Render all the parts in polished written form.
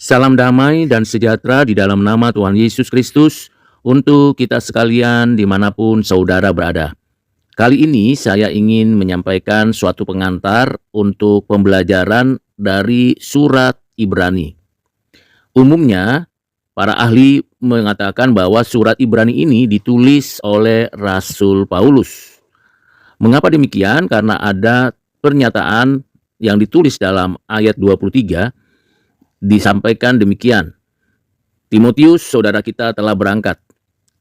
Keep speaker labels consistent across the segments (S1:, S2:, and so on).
S1: Salam damai dan sejahtera di dalam nama Tuhan Yesus Kristus untuk kita sekalian dimanapun saudara berada. Kali ini saya ingin menyampaikan suatu pengantar untuk pembelajaran dari surat Ibrani. Umumnya, para ahli mengatakan bahwa surat Ibrani ini ditulis oleh Rasul Paulus. Mengapa demikian? Karena ada pernyataan yang ditulis dalam ayat 23 disampaikan demikian. Timotius, saudara kita telah berangkat.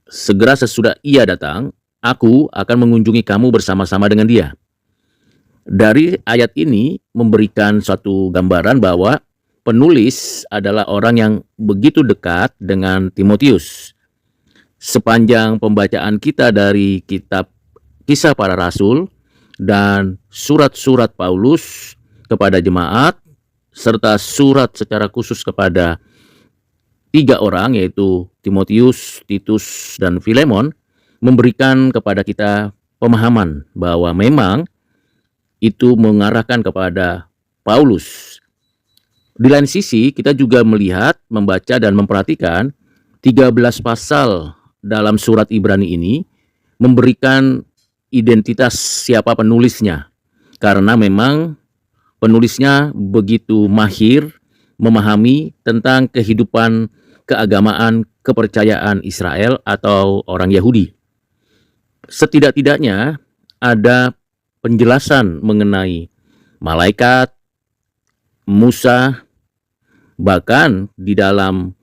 S1: Segera sesudah ia datang, aku akan mengunjungi kamu bersama-sama dengan dia. Dari ayat ini memberikan suatu gambaran bahwa penulis adalah orang yang begitu dekat dengan Timotius. Sepanjang pembacaan kita dari kitab Kisah Para Rasul dan surat-surat Paulus kepada jemaat, serta surat secara khusus kepada 3 orang, yaitu Timotius, Titus, dan Filemon, memberikan kepada kita pemahaman bahwa memang itu mengarahkan kepada Paulus. Di lain sisi, kita juga melihat, membaca, dan memperhatikan 13 pasal dalam surat Ibrani ini memberikan identitas siapa penulisnya, karena memang penulisnya begitu mahir memahami tentang kehidupan keagamaan kepercayaan Israel atau orang Yahudi. Setidak-tidaknya ada penjelasan mengenai malaikat, Musa, bahkan di dalam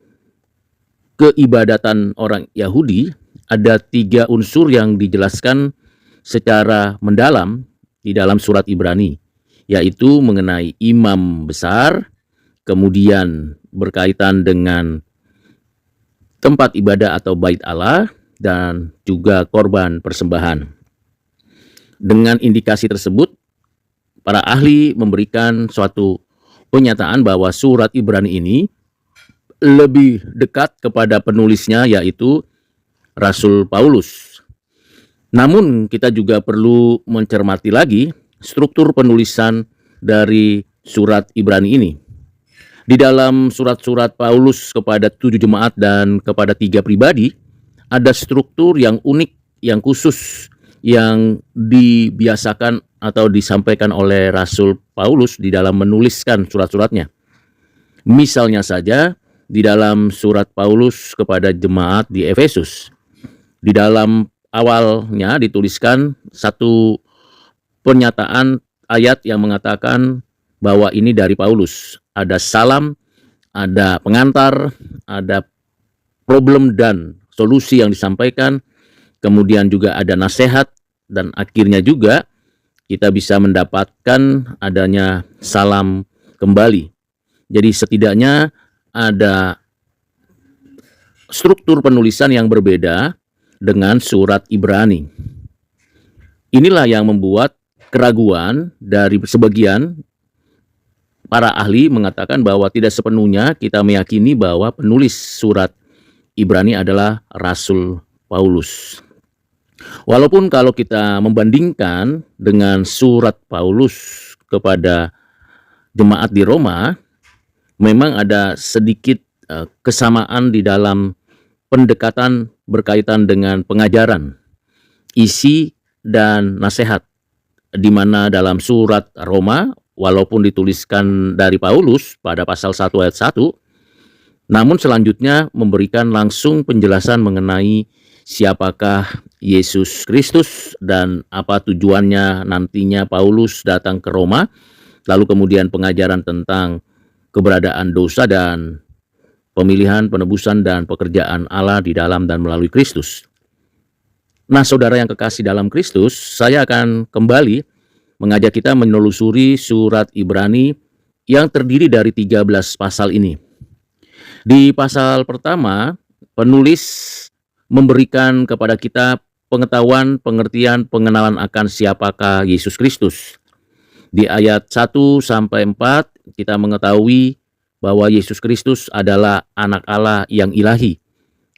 S1: keibadatan orang Yahudi ada 3 unsur yang dijelaskan secara mendalam di dalam surat Ibrani, yaitu mengenai imam besar, kemudian berkaitan dengan tempat ibadah atau bait Allah, dan juga korban persembahan. Dengan indikasi tersebut, para ahli memberikan suatu pernyataan bahwa surat Ibrani ini lebih dekat kepada penulisnya, yaitu Rasul Paulus. Namun kita juga perlu mencermati lagi struktur penulisan dari surat Ibrani ini. Di dalam surat-surat Paulus kepada 7 jemaat dan kepada 3 pribadi, ada struktur yang unik, yang khusus, yang dibiasakan atau disampaikan oleh Rasul Paulus di dalam menuliskan surat-suratnya. Misalnya saja, di dalam surat Paulus kepada jemaat di Efesus, di dalam awalnya dituliskan satu pernyataan ayat yang mengatakan bahwa ini dari Paulus. Ada salam, ada pengantar, ada problem dan solusi yang disampaikan, kemudian juga ada nasihat, dan akhirnya juga kita bisa mendapatkan adanya salam kembali. Jadi setidaknya ada struktur penulisan yang berbeda dengan surat Ibrani. Inilah yang membuat keraguan dari sebagian para ahli mengatakan bahwa tidak sepenuhnya kita meyakini bahwa penulis surat Ibrani adalah Rasul Paulus. Walaupun kalau kita membandingkan dengan surat Paulus kepada jemaat di Roma, memang ada sedikit kesamaan di dalam pendekatan berkaitan dengan pengajaran, isi, dan nasihat, di mana dalam surat Roma, walaupun dituliskan dari Paulus pada pasal 1 ayat 1, namun selanjutnya memberikan langsung penjelasan mengenai siapakah Yesus Kristus dan apa tujuannya nantinya Paulus datang ke Roma, lalu kemudian pengajaran tentang keberadaan dosa dan pemilihan, penebusan, dan pekerjaan Allah di dalam dan melalui Kristus. Nah, saudara yang kekasih dalam Kristus, saya akan kembali mengajak kita menelusuri surat Ibrani yang terdiri dari 13 pasal ini. Di pasal pertama, penulis memberikan kepada kita pengetahuan, pengertian, pengenalan akan siapakah Yesus Kristus. Di ayat 1 sampai 4, kita mengetahui bahwa Yesus Kristus adalah anak Allah yang ilahi,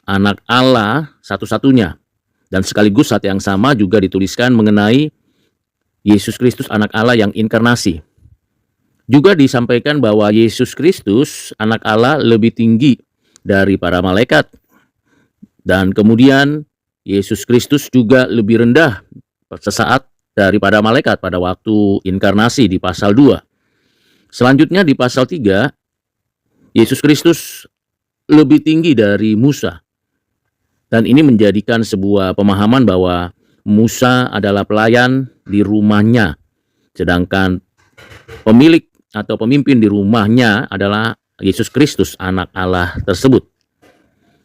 S1: anak Allah satu-satunya. Dan sekaligus saat yang sama juga dituliskan mengenai Yesus Kristus anak Allah yang inkarnasi. Juga disampaikan bahwa Yesus Kristus, anak Allah, lebih tinggi dari para malaikat. Dan kemudian Yesus Kristus juga lebih rendah sesaat daripada malaikat pada waktu inkarnasi di pasal 2. Selanjutnya di pasal 3, Yesus Kristus lebih tinggi dari Musa. Dan ini menjadikan sebuah pemahaman bahwa Musa adalah pelayan di rumahnya, sedangkan pemilik atau pemimpin di rumahnya adalah Yesus Kristus, anak Allah tersebut.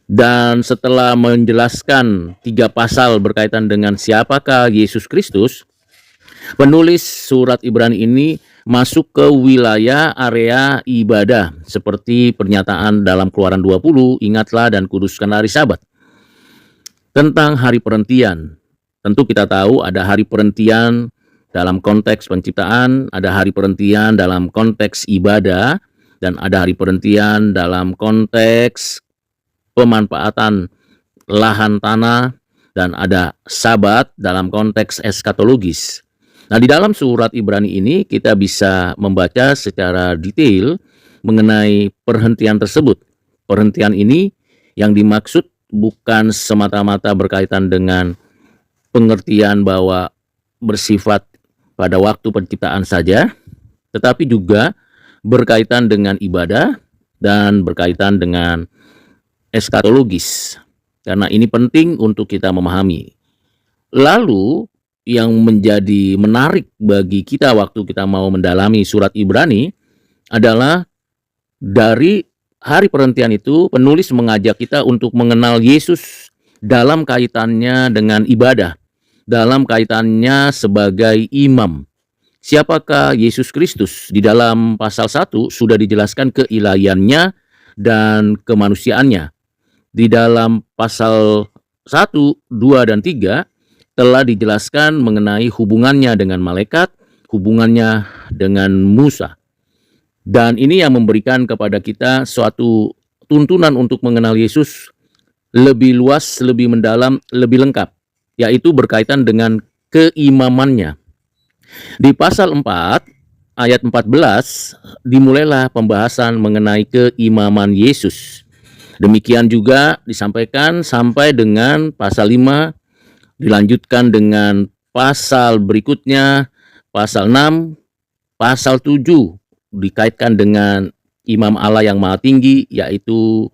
S1: Dan setelah menjelaskan 3 pasal berkaitan dengan siapakah Yesus Kristus, penulis surat Ibrani ini masuk ke wilayah area ibadah seperti pernyataan dalam Keluaran 20, ingatlah dan kuduskan hari Sabat. Tentang hari perhentian, tentu kita tahu ada hari perhentian dalam konteks penciptaan, ada hari perhentian dalam konteks ibadah, dan ada hari perhentian dalam konteks pemanfaatan lahan tanah, dan ada Sabat dalam konteks eskatologis. Nah, di dalam surat Ibrani ini kita bisa membaca secara detail mengenai perhentian tersebut. Perhentian ini yang dimaksud bukan semata-mata berkaitan dengan pengertian bahwa bersifat pada waktu penciptaan saja, tetapi juga berkaitan dengan ibadah dan berkaitan dengan eskatologis. Karena ini penting untuk kita memahami. Lalu yang menjadi menarik bagi kita waktu kita mau mendalami surat Ibrani adalah dari hari perhentian itu penulis mengajak kita untuk mengenal Yesus dalam kaitannya dengan ibadah, dalam kaitannya sebagai imam. Siapakah Yesus Kristus? Di dalam pasal 1 sudah dijelaskan keilahiannya dan kemanusiaannya. Di dalam pasal 1, 2, dan 3 telah dijelaskan mengenai hubungannya dengan malaikat, hubungannya dengan Musa. Dan ini yang memberikan kepada kita suatu tuntunan untuk mengenal Yesus lebih luas, lebih mendalam, lebih lengkap, yaitu berkaitan dengan keimamannya. Di pasal 4 ayat 14 dimulailah pembahasan mengenai keimaman Yesus. Demikian juga disampaikan sampai dengan pasal 5, dilanjutkan dengan pasal berikutnya, pasal 6, pasal 7 dikaitkan dengan imam Allah yang maha tinggi, yaitu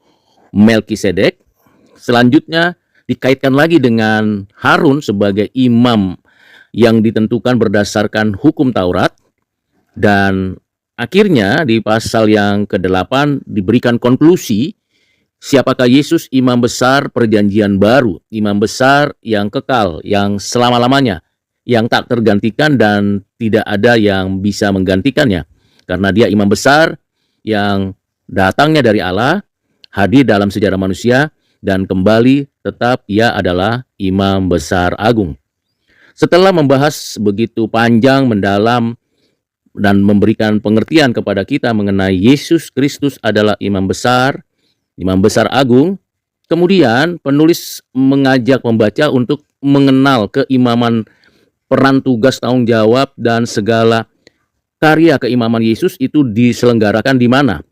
S1: Melkisedek. Selanjutnya dikaitkan lagi dengan Harun sebagai imam yang ditentukan berdasarkan hukum Taurat. Dan akhirnya di pasal yang ke-8 diberikan konklusi siapakah Yesus, imam besar perjanjian baru, imam besar yang kekal, yang selama-lamanya, yang tak tergantikan dan tidak ada yang bisa menggantikannya. Karena dia imam besar yang datangnya dari Allah, hadir dalam sejarah manusia, dan kembali tetap ia adalah imam besar agung. Setelah membahas begitu panjang, mendalam, dan memberikan pengertian kepada kita mengenai Yesus Kristus adalah imam besar agung, kemudian penulis mengajak pembaca untuk mengenal keimaman, peran, tugas, tanggung jawab, dan segala karya keimaman Yesus itu diselenggarakan di mana?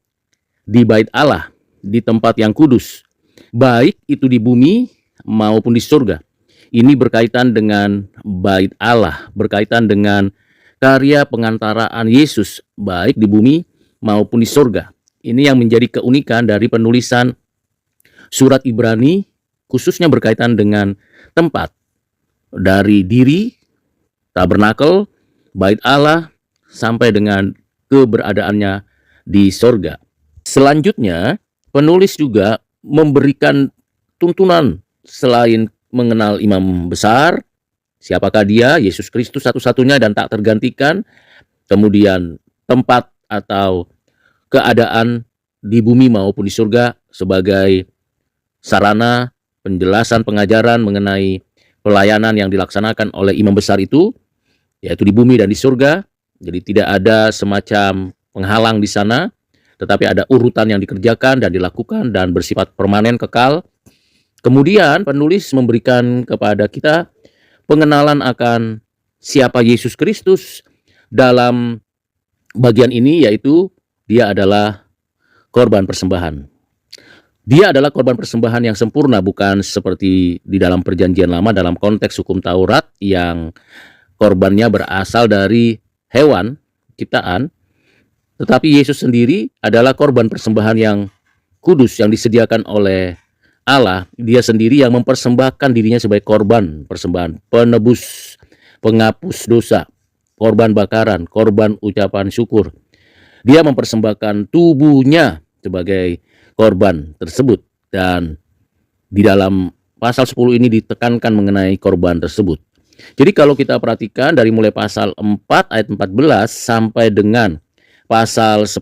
S1: Di bait Allah, di tempat yang kudus, baik itu di bumi maupun di surga. Ini berkaitan dengan bait Allah, berkaitan dengan karya pengantaraan Yesus, baik di bumi maupun di surga. Ini yang menjadi keunikan dari penulisan surat Ibrani, khususnya berkaitan dengan tempat, dari diri, tabernakel, bait Allah, sampai dengan keberadaannya di sorga. Selanjutnya, penulis juga memberikan tuntunan selain mengenal imam besar, siapakah dia, Yesus Kristus satu-satunya dan tak tergantikan, kemudian tempat atau keadaan di bumi maupun di surga sebagai sarana penjelasan pengajaran mengenai pelayanan yang dilaksanakan oleh imam besar itu, yaitu di bumi dan di surga. Jadi tidak ada semacam penghalang di sana, tetapi ada urutan yang dikerjakan dan dilakukan dan bersifat permanen, kekal. Kemudian penulis memberikan kepada kita pengenalan akan siapa Yesus Kristus dalam bagian ini, yaitu dia adalah korban persembahan. Dia adalah korban persembahan yang sempurna, bukan seperti di dalam perjanjian lama dalam konteks hukum Taurat yang korbannya berasal dari hewan ciptaan, tetapi Yesus sendiri adalah korban persembahan yang kudus yang disediakan oleh Allah. Dia sendiri yang mempersembahkan dirinya sebagai korban persembahan, penebus, penghapus dosa, korban bakaran, korban ucapan syukur. Dia mempersembahkan tubuhnya sebagai korban tersebut, dan di dalam pasal 10 ini ditekankan mengenai korban tersebut. Jadi kalau kita perhatikan dari mulai pasal 4 ayat 14 sampai dengan pasal 10,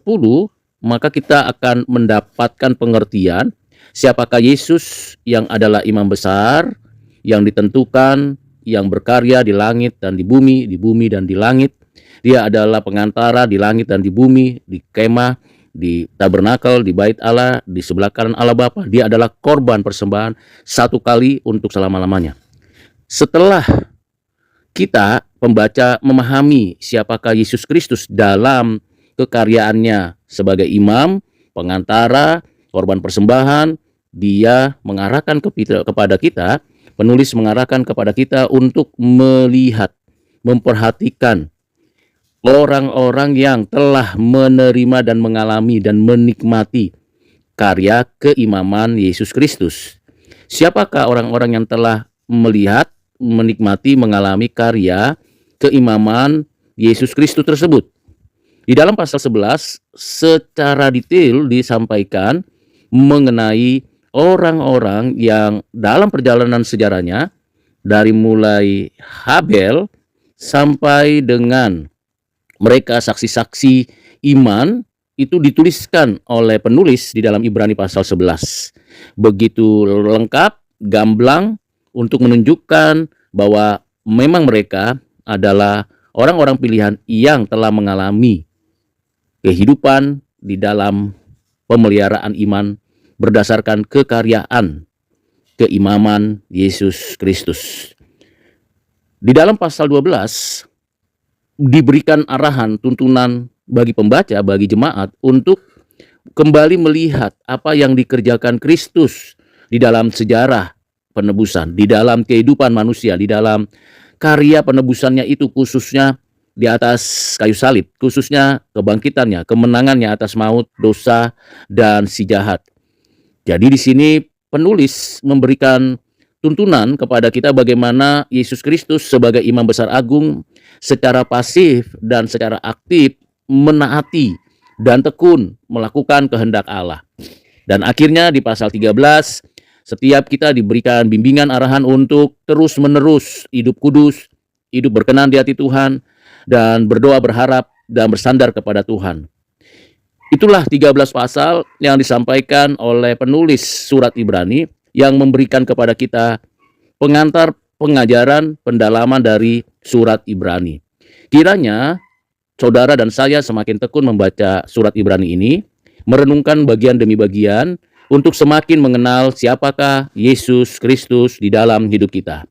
S1: maka kita akan mendapatkan pengertian siapakah Yesus yang adalah imam besar yang ditentukan, yang berkarya di langit dan di bumi dan di langit. Dia adalah pengantara di langit dan di bumi, di kemah, di tabernakel, di bait Allah, di sebelah kanan Allah Bapa. Dia adalah korban persembahan satu kali untuk selama-lamanya. Setelah kita pembaca memahami siapakah Yesus Kristus dalam kekaryaannya sebagai imam, pengantara, korban persembahan, dia mengarahkan kepada kita, penulis mengarahkan kepada kita untuk melihat, memperhatikan orang-orang yang telah menerima dan mengalami dan menikmati karya keimaman Yesus Kristus. Siapakah orang-orang yang telah melihat, menikmati, mengalami karya keimaman Yesus Kristus tersebut? Di dalam pasal 11 secara detail disampaikan mengenai orang-orang yang dalam perjalanan sejarahnya dari mulai Habel sampai dengan mereka saksi-saksi iman, itu dituliskan oleh penulis di dalam Ibrani pasal 11. Begitu lengkap, gamblang untuk menunjukkan bahwa memang mereka adalah orang-orang pilihan yang telah mengalami kehidupan di dalam pemeliharaan iman berdasarkan kekaryaan keimaman Yesus Kristus. Di dalam pasal 12 diberikan arahan, tuntunan bagi pembaca, bagi jemaat untuk kembali melihat apa yang dikerjakan Kristus di dalam sejarah penebusan, di dalam kehidupan manusia, di dalam karya penebusannya itu, khususnya di atas kayu salib, khususnya kebangkitannya, kemenangannya atas maut, dosa, dan si jahat. Jadi di sini penulis memberikan tuntunan kepada kita bagaimana Yesus Kristus sebagai imam besar agung secara pasif dan secara aktif menaati dan tekun melakukan kehendak Allah. Dan akhirnya di pasal 13, setiap kita diberikan bimbingan arahan untuk terus-menerus hidup kudus, hidup berkenan di hati Tuhan, dan berdoa, berharap, dan bersandar kepada Tuhan. Itulah 13 pasal yang disampaikan oleh penulis surat Ibrani yang memberikan kepada kita pengantar pengajaran pendalaman dari surat Ibrani. Kiranya saudara dan saya semakin tekun membaca surat Ibrani ini, merenungkan bagian demi bagian untuk semakin mengenal siapakah Yesus Kristus di dalam hidup kita.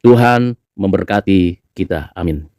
S1: Tuhan memberkati kita. Amin.